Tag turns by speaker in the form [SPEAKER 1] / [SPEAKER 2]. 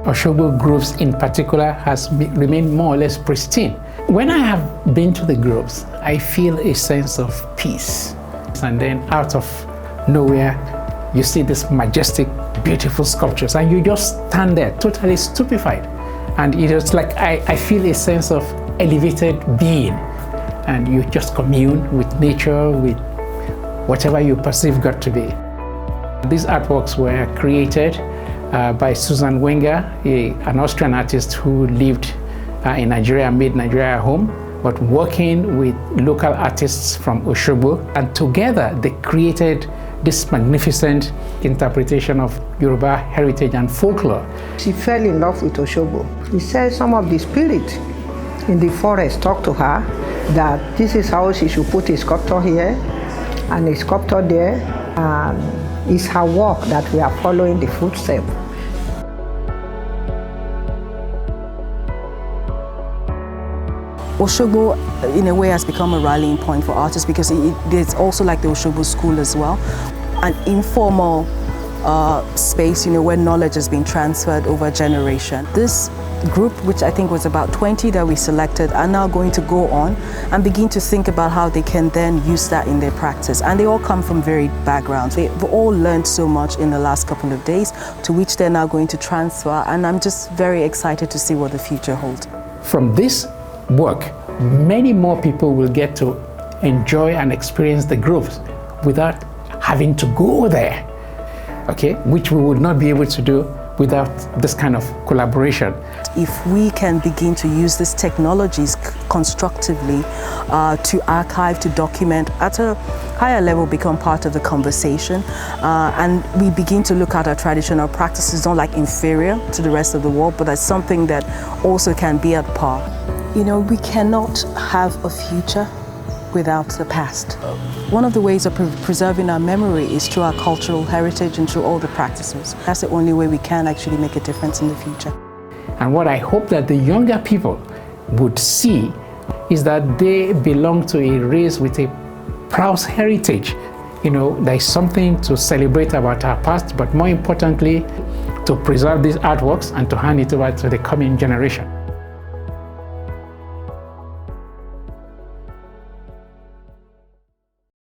[SPEAKER 1] Osogbo groves in particular has remained more or less pristine. When I have been to the groves, I feel a sense of peace. And then out of nowhere, you see these majestic, beautiful sculptures, and you just stand there totally stupefied. And it's like I feel a sense of elevated being. And you just commune with nature, with whatever you perceive God to be. These artworks were created by Susan Wenger, an Austrian artist who lived in Nigeria and made Nigeria a home, but working with local artists from Osogbo. And together they created this magnificent interpretation of Yoruba heritage and folklore.
[SPEAKER 2] She fell in love with Osogbo. He said some of the spirit in the forest talked to her that this is how she should put a sculpture here and a sculpture there. It's her work that we are following the footsteps.
[SPEAKER 3] Osogbo, in a way, has become a rallying point for artists because there's also like the Osogbo School as well, an informal space, where knowledge has been transferred over a generation. This group, which I think was about 20 that we selected, are now going to go on and begin to think about how they can then use that in their practice. And they all come from varied backgrounds. They've all learned so much in the last couple of days, to which they're now going to transfer. And I'm just very excited to see what the future holds.
[SPEAKER 1] From this work, many more people will get to enjoy and experience the groves without having to go there, okay? Which we would not be able to do without this kind of collaboration.
[SPEAKER 3] If we can begin to use these technologies constructively to archive, to document, at a higher level become part of the conversation, and we begin to look at our traditional practices not like inferior to the rest of the world, but as something that also can be at par. We cannot have a future without the past. One of the ways of preserving our memory is through our cultural heritage and through all the practices. That's the only way we can actually make a difference in the future.
[SPEAKER 1] And what I hope that the younger people would see is that they belong to a race with a proud heritage. There is something to celebrate about our past, but more importantly, to preserve these artworks and to hand it over to the coming generation.